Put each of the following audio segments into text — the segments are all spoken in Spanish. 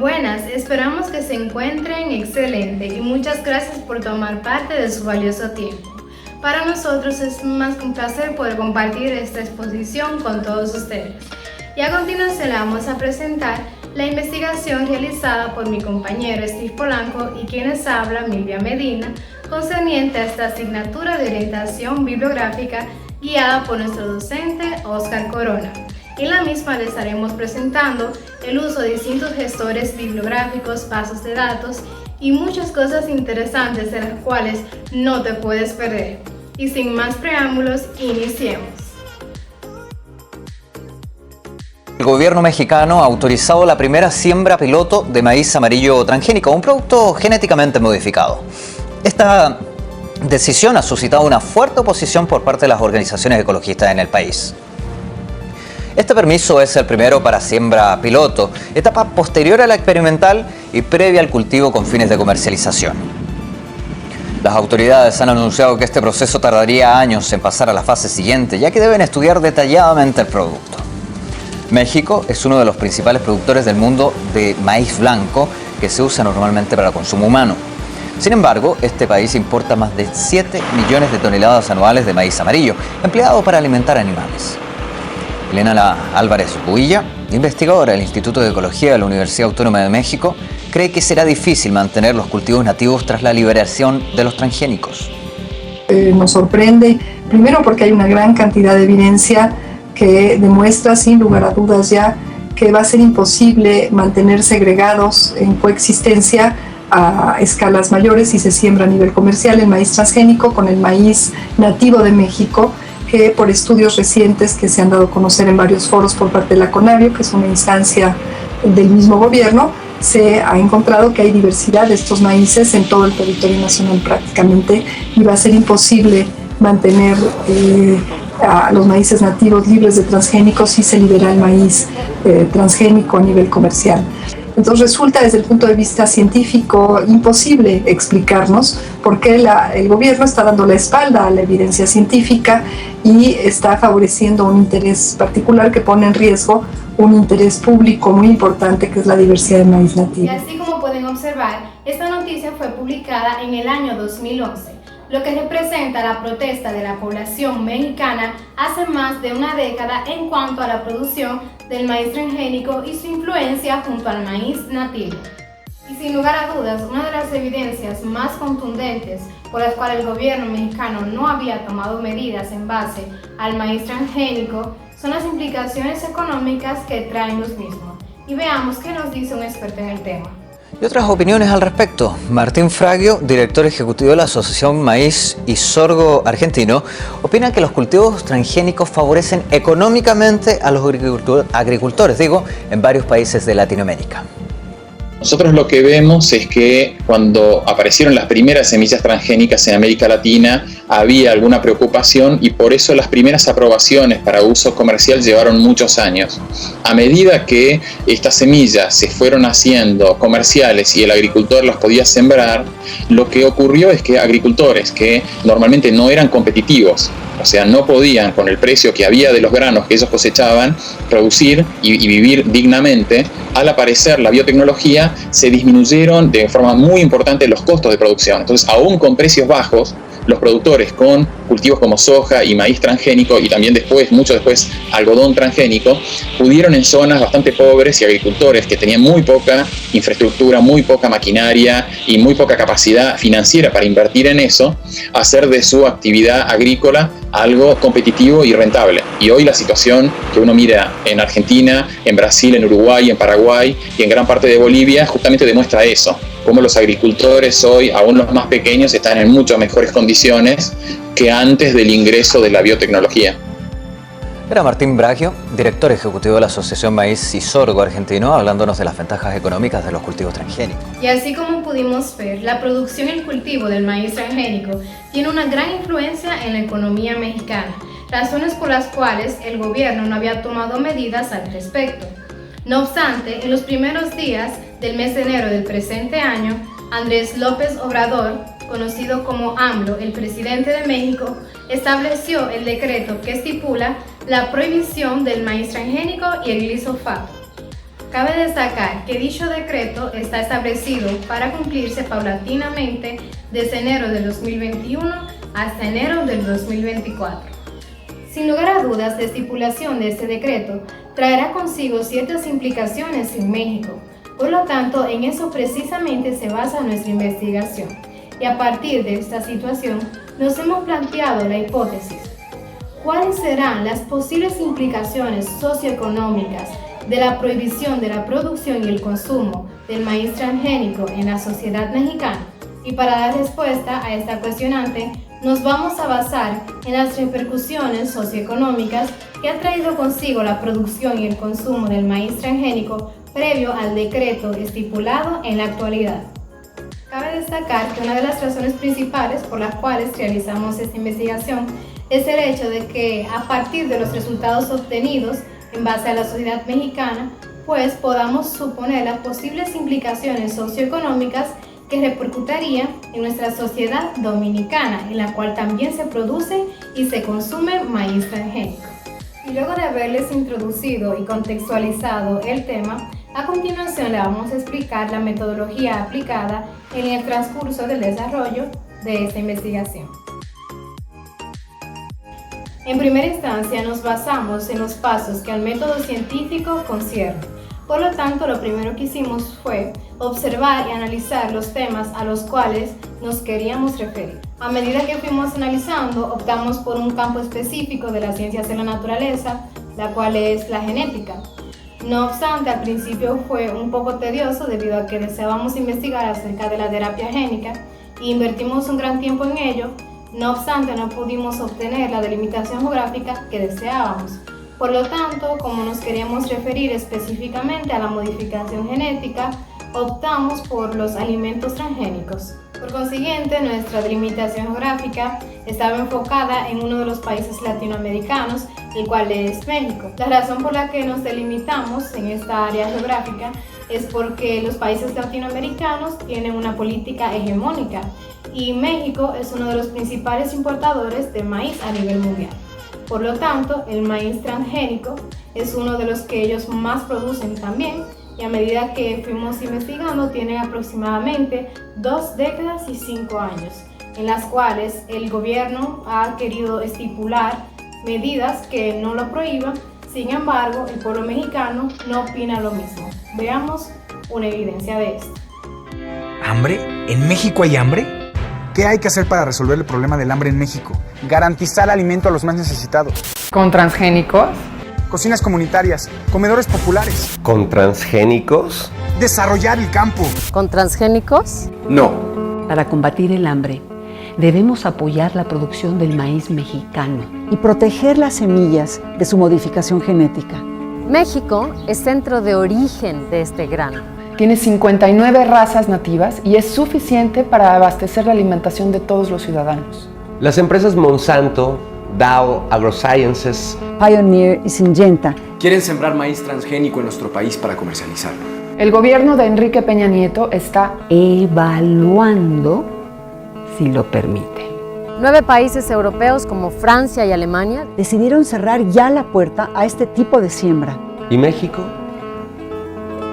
Buenas, esperamos que se encuentren excelente y muchas gracias por tomar parte de su valioso tiempo. Para nosotros es más que un placer poder compartir esta exposición con todos ustedes. Y a continuación le vamos a presentar la investigación realizada por mi compañero Steve Polanco y quienes habla Milvia Medina, concerniente a esta asignatura de orientación bibliográfica guiada por nuestro docente Oscar Corona. En la misma le estaremos presentando el uso de distintos gestores bibliográficos, bases de datos y muchas cosas interesantes de las cuales no te puedes perder. Y sin más preámbulos, iniciemos. El gobierno mexicano ha autorizado la primera siembra piloto de maíz amarillo transgénico, un producto genéticamente modificado. Esta decisión ha suscitado una fuerte oposición por parte de las organizaciones ecologistas en el país. Este permiso es el primero para siembra piloto, etapa posterior a la experimental y previa al cultivo con fines de comercialización. Las autoridades han anunciado que este proceso tardaría años en pasar a la fase siguiente, ya que deben estudiar detalladamente el producto. México es uno de los principales productores del mundo de maíz blanco, que se usa normalmente para consumo humano. Sin embargo, este país importa más de 7 millones de toneladas anuales de maíz amarillo, empleado para alimentar animales. Elena Álvarez Builla, investigadora del Instituto de Ecología de la Universidad Autónoma de México, cree que será difícil mantener los cultivos nativos tras la liberación de los transgénicos. Nos sorprende, primero porque hay una gran cantidad de evidencia que demuestra sin lugar a dudas ya que va a ser imposible mantener segregados en coexistencia a escalas mayores si se siembra a nivel comercial el maíz transgénico con el maíz nativo de México, que por estudios recientes que se han dado a conocer en varios foros por parte de la CONABIO, que es una instancia del mismo gobierno, se ha encontrado que hay diversidad de estos maíces en todo el territorio nacional prácticamente y va a ser imposible mantener a los maíces nativos libres de transgénicos si se libera el maíz transgénico a nivel comercial. Entonces resulta desde el punto de vista científico imposible explicarnos por qué el gobierno está dando la espalda a la evidencia científica y está favoreciendo un interés particular que pone en riesgo un interés público muy importante que es la diversidad del maíz nativo. Y así como pueden observar, esta noticia fue publicada en el año 2011. Lo que representa la protesta de la población mexicana hace más de una década en cuanto a la producción del maíz transgénico y su influencia junto al maíz nativo. Y sin lugar a dudas, una de las evidencias más contundentes por las cuales el gobierno mexicano no había tomado medidas en base al maíz transgénico son las implicaciones económicas que traen los mismos. Y veamos qué nos dice un experto en el tema. Y otras opiniones al respecto. Martín Fragio, director ejecutivo de la Asociación Maíz y Sorgo Argentino, opina que los cultivos transgénicos favorecen económicamente a los agricultores, en varios países de Latinoamérica. Nosotros lo que vemos es que cuando aparecieron las primeras semillas transgénicas en América Latina había alguna preocupación y por eso las primeras aprobaciones para uso comercial llevaron muchos años. A medida que estas semillas se fueron haciendo comerciales y el agricultor las podía sembrar, lo que ocurrió es que agricultores que normalmente no eran competitivos, o sea, no podían con el precio que había de los granos que ellos cosechaban producir y vivir dignamente, al aparecer la biotecnología se disminuyeron de forma muy importante los costos de producción. Entonces, aún con precios bajos, los productores con cultivos como soja y maíz transgénico y también mucho después, algodón transgénico, pudieron en zonas bastante pobres y agricultores que tenían muy poca infraestructura, muy poca maquinaria y muy poca capacidad financiera para invertir en eso, hacer de su actividad agrícola algo competitivo y rentable. Y hoy la situación que uno mira en Argentina, en Brasil, en Uruguay, en Paraguay y en gran parte de Bolivia justamente demuestra eso, cómo los agricultores hoy, aún los más pequeños, están en mucho mejores condiciones que antes del ingreso de la biotecnología. Era Martín Fragio, director ejecutivo de la Asociación Maíz y Sorgo Argentino, hablándonos de las ventajas económicas de los cultivos transgénicos. Y así como pudimos ver, la producción y el cultivo del maíz transgénico tiene una gran influencia en la economía mexicana, razones por las cuales el gobierno no había tomado medidas al respecto. No obstante, en los primeros días del mes de enero del presente año, Andrés López Obrador, conocido como AMLO, el presidente de México, estableció el decreto que estipula la prohibición del maíz transgénico y el glifosato. Cabe destacar que dicho decreto está establecido para cumplirse paulatinamente desde enero del 2021 hasta enero del 2024. Sin lugar a dudas, la estipulación de este decreto traerá consigo ciertas implicaciones en México. Por lo tanto, en eso precisamente se basa nuestra investigación. Y a partir de esta situación, nos hemos planteado la hipótesis: ¿cuáles serán las posibles implicaciones socioeconómicas de la prohibición de la producción y el consumo del maíz transgénico en la sociedad mexicana? Y para dar respuesta a esta cuestionante, nos vamos a basar en las repercusiones socioeconómicas que ha traído consigo la producción y el consumo del maíz transgénico previo al decreto estipulado en la actualidad. Cabe destacar que una de las razones principales por las cuales realizamos esta investigación es el hecho de que, a partir de los resultados obtenidos en base a la sociedad mexicana, pues podamos suponer las posibles implicaciones socioeconómicas que repercutirían en nuestra sociedad dominicana, en la cual también se produce y se consume maíz transgénico. Y luego de haberles introducido y contextualizado el tema, a continuación le vamos a explicar la metodología aplicada en el transcurso del desarrollo de esta investigación. En primera instancia, nos basamos en los pasos que al método científico concierne. Por lo tanto, lo primero que hicimos fue observar y analizar los temas a los cuales nos queríamos referir. A medida que fuimos analizando, optamos por un campo específico de las ciencias de la naturaleza, la cual es la genética. No obstante, al principio fue un poco tedioso debido a que deseábamos investigar acerca de la terapia génica e invertimos un gran tiempo en ello. No obstante, no pudimos obtener la delimitación geográfica que deseábamos. Por lo tanto, como nos queríamos referir específicamente a la modificación genética, optamos por los alimentos transgénicos. Por consiguiente, nuestra delimitación geográfica estaba enfocada en uno de los países latinoamericanos, el cual es México. La razón por la que nos delimitamos en esta área geográfica es porque los países latinoamericanos tienen una política hegemónica y México es uno de los principales importadores de maíz a nivel mundial. Por lo tanto, el maíz transgénico es uno de los que ellos más producen también, y a medida que fuimos investigando tienen aproximadamente 2 décadas y 5 años, en las cuales el gobierno ha querido estipular medidas que no lo prohíban. Sin embargo, el pueblo mexicano no opina lo mismo. Veamos una evidencia de esto. ¿Hambre? ¿En México hay hambre? ¿Qué hay que hacer para resolver el problema del hambre en México? Garantizar alimento a los más necesitados. ¿Con transgénicos? Cocinas comunitarias, comedores populares. ¿Con transgénicos? Desarrollar el campo. ¿Con transgénicos? No. Para combatir el hambre, debemos apoyar la producción del maíz mexicano y proteger las semillas de su modificación genética. México es centro de origen de este grano. Tiene 59 razas nativas y es suficiente para abastecer la alimentación de todos los ciudadanos. Las empresas Monsanto, Dow AgroSciences, Pioneer y Syngenta quieren sembrar maíz transgénico en nuestro país para comercializarlo. El gobierno de Enrique Peña Nieto está evaluando si lo permite. 9 países europeos como Francia y Alemania decidieron cerrar ya la puerta a este tipo de siembra. ¿Y México?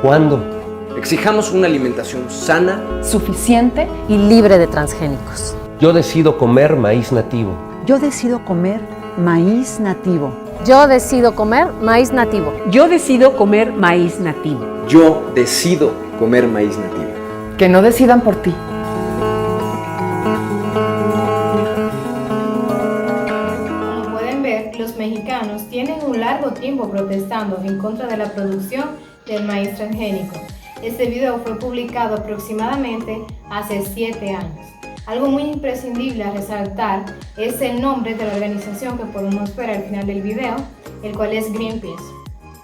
¿Cuándo? Exijamos una alimentación sana, suficiente y libre de transgénicos. Yo decido comer maíz nativo. Yo decido comer maíz nativo. Yo decido comer maíz nativo. Yo decido comer maíz nativo. Yo decido comer maíz nativo. Que no decidan por ti. Como pueden ver, los mexicanos tienen un largo tiempo protestando en contra de la producción del maíz transgénico. Este video fue publicado aproximadamente hace 7 años. Algo muy imprescindible a resaltar es el nombre de la organización que podemos ver al final del video, el cual es Greenpeace.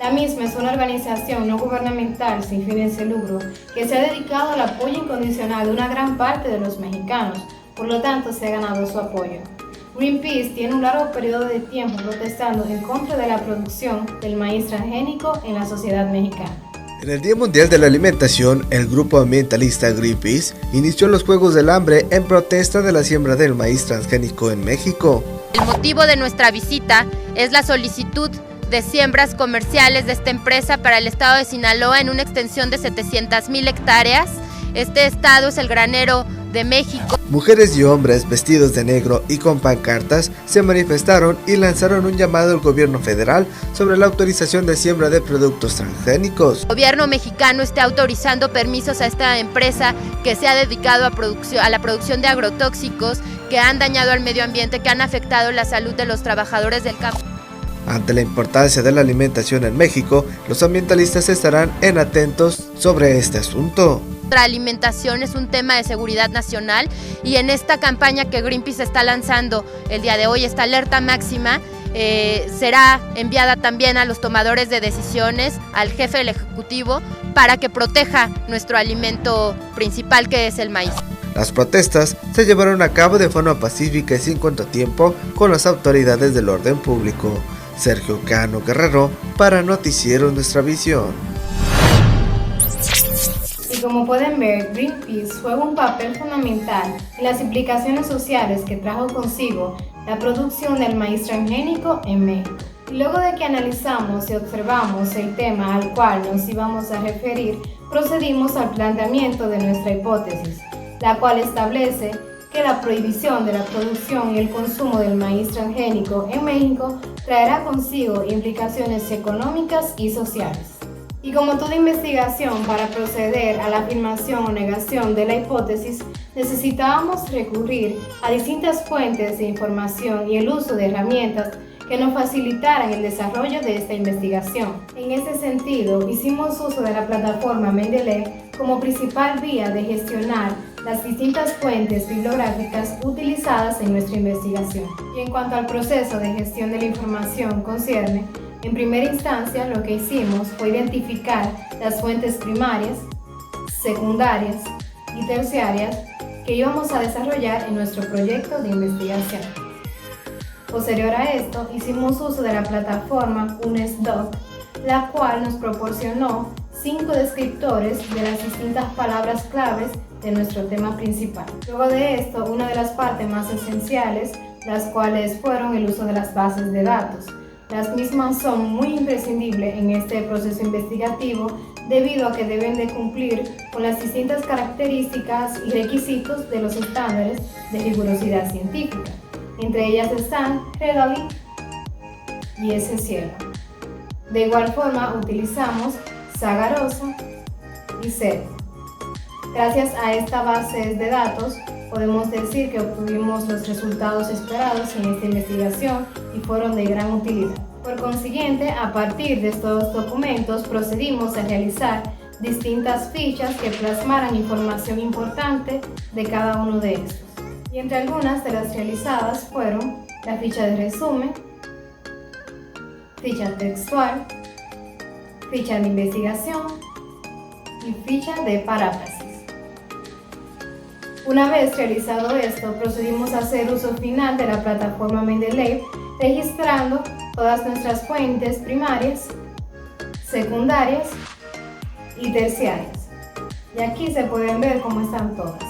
La misma es una organización no gubernamental sin fines de lucro que se ha dedicado al apoyo incondicional de una gran parte de los mexicanos, por lo tanto se ha ganado su apoyo. Greenpeace tiene un largo periodo de tiempo protestando en contra de la producción del maíz transgénico en la sociedad mexicana. En el Día Mundial de la Alimentación, el grupo ambientalista Greenpeace inició los Juegos del Hambre en protesta de la siembra del maíz transgénico en México. El motivo de nuestra visita es la solicitud de siembras comerciales de esta empresa para el estado de Sinaloa en una extensión de 700,000 hectáreas. Este estado es el granero de México. Mujeres y hombres vestidos de negro y con pancartas se manifestaron y lanzaron un llamado al gobierno federal sobre la autorización de siembra de productos transgénicos. El gobierno mexicano está autorizando permisos a esta empresa que se ha dedicado a la producción de agrotóxicos que han dañado al medio ambiente, que han afectado la salud de los trabajadores del campo. Ante la importancia de la alimentación en México, los ambientalistas estarán atentos sobre este asunto. La alimentación es un tema de seguridad nacional y en esta campaña que Greenpeace está lanzando el día de hoy, esta alerta máxima, será enviada también a los tomadores de decisiones, al jefe del Ejecutivo, para que proteja nuestro alimento principal, que es el maíz. Las protestas se llevaron a cabo de forma pacífica y sin contratiempo con las autoridades del orden público. Sergio Cano Guerrero para Noticiero Nuestra Visión. Y como pueden ver, Greenpeace juega un papel fundamental en las implicaciones sociales que trajo consigo la producción del maíz transgénico en México. Y luego de que analizamos y observamos el tema al cual nos íbamos a referir, procedimos al planteamiento de nuestra hipótesis, la cual establece que la prohibición de la producción y el consumo del maíz transgénico en México traerá consigo implicaciones económicas y sociales. Y como toda investigación, para proceder a la afirmación o negación de la hipótesis, necesitábamos recurrir a distintas fuentes de información y el uso de herramientas que nos facilitaran el desarrollo de esta investigación. En este sentido, hicimos uso de la plataforma Mendeley como principal vía de gestionar las distintas fuentes bibliográficas utilizadas en nuestra investigación. Y en cuanto al proceso de gestión de la información concierne, en primera instancia lo que hicimos fue identificar las fuentes primarias, secundarias y terciarias que íbamos a desarrollar en nuestro proyecto de investigación. Posterior a esto, hicimos uso de la plataforma UNESDoc, la cual nos proporcionó 5 descriptores de las distintas palabras claves de nuestro tema principal. Luego de esto, una de las partes más esenciales, las cuales fueron el uso de las bases de datos. Las mismas son muy imprescindibles en este proceso investigativo debido a que deben de cumplir con las distintas características y requisitos de los estándares de rigurosidad científica. Entre ellas están Redoli y SCielo. De igual forma utilizamos Sagarosa y CERN. Gracias a esta base de datos podemos decir que obtuvimos los resultados esperados en esta investigación y fueron de gran utilidad. Por consiguiente, a partir de estos documentos procedimos a realizar distintas fichas que plasmaran información importante de cada uno de estos. Y entre algunas de las realizadas fueron la ficha de resumen, ficha textual, ficha de investigación y ficha de paráfrasis. Una vez realizado esto, procedimos a hacer uso final de la plataforma Mendeley, registrando todas nuestras fuentes primarias, secundarias y terciarias. Y aquí se pueden ver cómo están todas.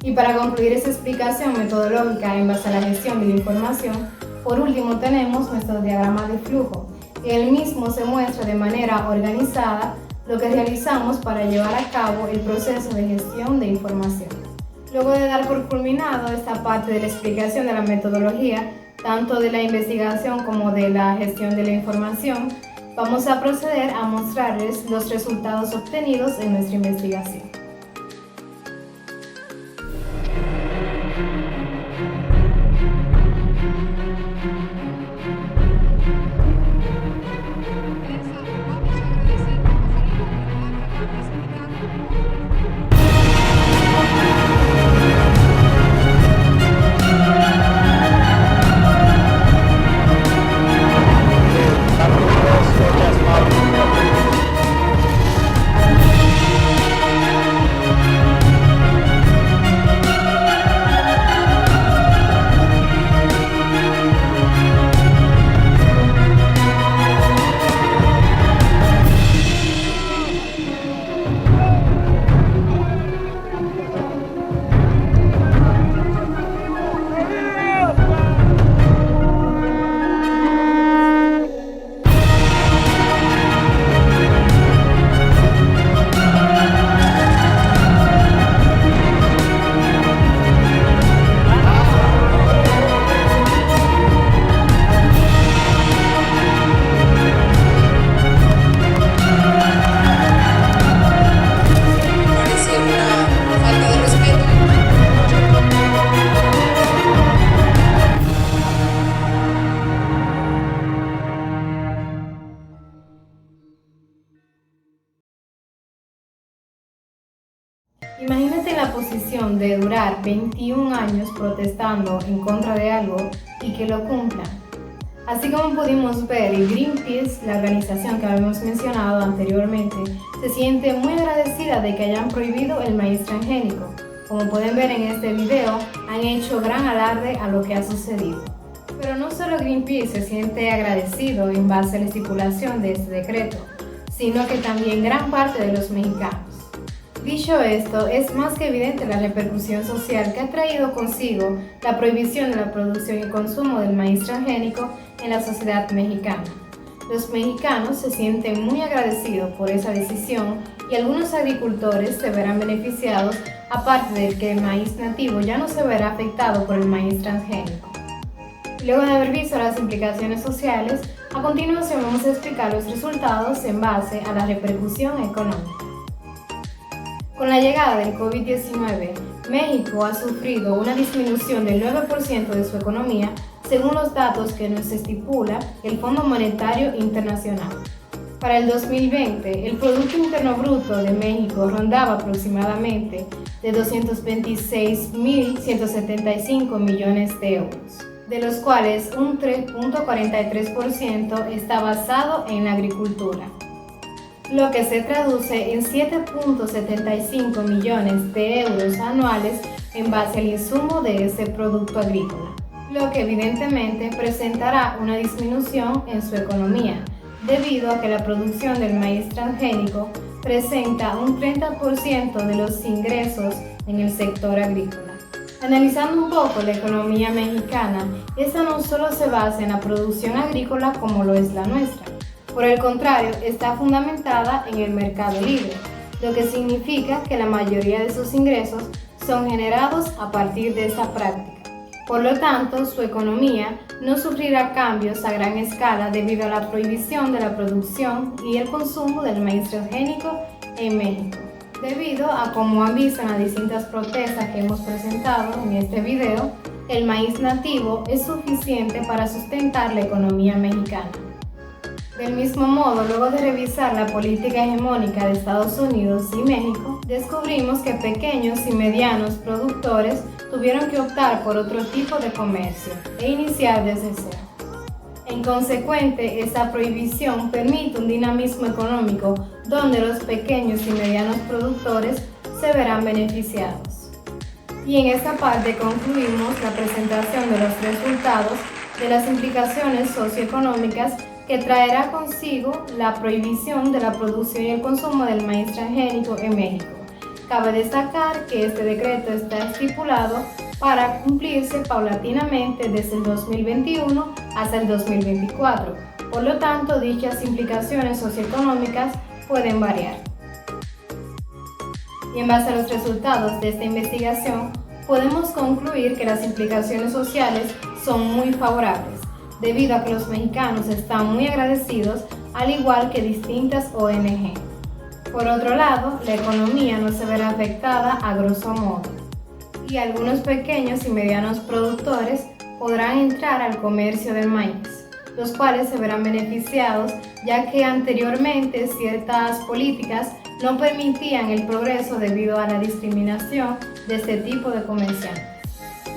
Y para concluir esta explicación metodológica en base a la gestión de la información, por último tenemos nuestro diagrama de flujo. En el mismo se muestra de manera organizada lo que realizamos para llevar a cabo el proceso de gestión de información. Luego de dar por culminado esta parte de la explicación de la metodología, tanto de la investigación como de la gestión de la información, vamos a proceder a mostrarles los resultados obtenidos en nuestra investigación. ponte en la posición de durar 21 años protestando en contra de algo y que lo cumplan. Así como pudimos ver, Greenpeace, la organización que habíamos mencionado anteriormente, se siente muy agradecida de que hayan prohibido el maíz transgénico. Como pueden ver en este video, han hecho gran alarde a lo que ha sucedido. Pero no solo Greenpeace se siente agradecido en base a la estipulación de este decreto, sino que también gran parte de los mexicanos. Dicho esto, es más que evidente la repercusión social que ha traído consigo la prohibición de la producción y consumo del maíz transgénico en la sociedad mexicana. Los mexicanos se sienten muy agradecidos por esa decisión y algunos agricultores se verán beneficiados, aparte de que el maíz nativo ya no se verá afectado por el maíz transgénico. Luego de haber visto las implicaciones sociales, a continuación vamos a explicar los resultados en base a la repercusión económica. Con la llegada del COVID-19, México ha sufrido una disminución del 9% de su economía, según los datos que nos estipula el Fondo Monetario Internacional. Para el 2020, el Producto Interno Bruto de México rondaba aproximadamente de 226.175 millones de euros, de los cuales un 3.43% está basado en la agricultura, lo que se traduce en 7.75 millones de euros anuales en base al insumo de ese producto agrícola, lo que evidentemente presentará una disminución en su economía, debido a que la producción del maíz transgénico presenta un 30% de los ingresos en el sector agrícola. Analizando un poco la economía mexicana, esta no solo se basa en la producción agrícola como lo es la nuestra. Por el contrario, está fundamentada en el mercado libre, lo que significa que la mayoría de sus ingresos son generados a partir de esta práctica. Por lo tanto, su economía no sufrirá cambios a gran escala debido a la prohibición de la producción y el consumo del maíz transgénico en México. Debido a, como han visto en las distintas protestas que hemos presentado en este video, el maíz nativo es suficiente para sustentar la economía mexicana. Del mismo modo, luego de revisar la política hegemónica de Estados Unidos y México, descubrimos que pequeños y medianos productores tuvieron que optar por otro tipo de comercio e iniciar desde cero. En consecuente, esta prohibición permite un dinamismo económico donde los pequeños y medianos productores se verán beneficiados. Y en esta parte concluimos la presentación de los resultados de las implicaciones socioeconómicas que traerá consigo la prohibición de la producción y el consumo del maíz transgénico en México. Cabe destacar que este decreto está estipulado para cumplirse paulatinamente desde el 2021 hasta el 2024. Por lo tanto, dichas implicaciones socioeconómicas pueden variar. Y en base a los resultados de esta investigación, podemos concluir que las implicaciones sociales son muy favorables, debido a que los mexicanos están muy agradecidos, al igual que distintas ONG. Por otro lado, la economía no se verá afectada a grosso modo, y algunos pequeños y medianos productores podrán entrar al comercio del maíz, los cuales se verán beneficiados, ya que anteriormente ciertas políticas no permitían el progreso debido a la discriminación de este tipo de comerciantes.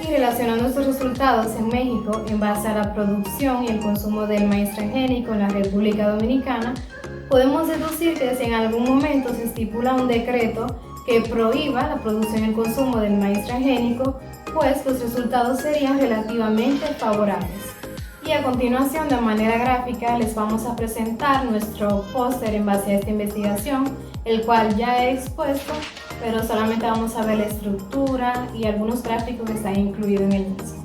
Y relacionando estos resultados en México en base a la producción y el consumo del maíz transgénico en la República Dominicana, podemos deducir que si en algún momento se estipula un decreto que prohíba la producción y el consumo del maíz transgénico, pues los resultados serían relativamente favorables. Y a continuación, de manera gráfica, les vamos a presentar nuestro póster en base a esta investigación, el cual ya he expuesto, pero solamente vamos a ver la estructura y algunos gráficos que están incluidos en el mismo.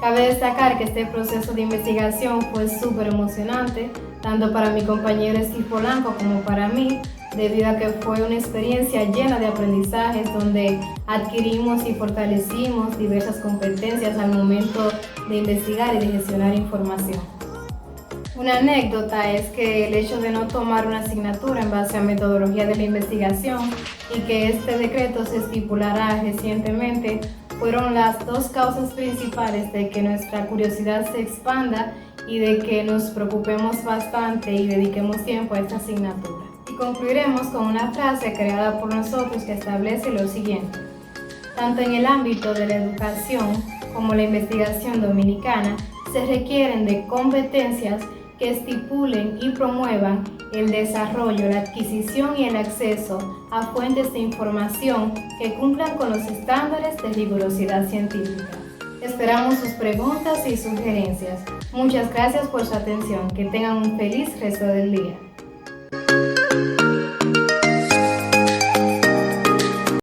Cabe destacar que este proceso de investigación fue súper emocionante, tanto para mi compañero Steve Polanco como para mí, debido a que fue una experiencia llena de aprendizajes donde adquirimos y fortalecimos diversas competencias al momento de investigar y de gestionar información. Una anécdota es que el hecho de no tomar una asignatura en base a metodología de la investigación y que este decreto se estipulará recientemente fueron las dos causas principales de que nuestra curiosidad se expanda y de que nos preocupemos bastante y dediquemos tiempo a esta asignatura. Y concluiremos con una frase creada por nosotros que establece lo siguiente: tanto en el ámbito de la educación como la investigación dominicana se requieren de competencias que estipulen y promuevan el desarrollo, la adquisición y el acceso a fuentes de información que cumplan con los estándares de rigurosidad científica. Esperamos sus preguntas y sugerencias. Muchas gracias por su atención. Que tengan un feliz resto del día.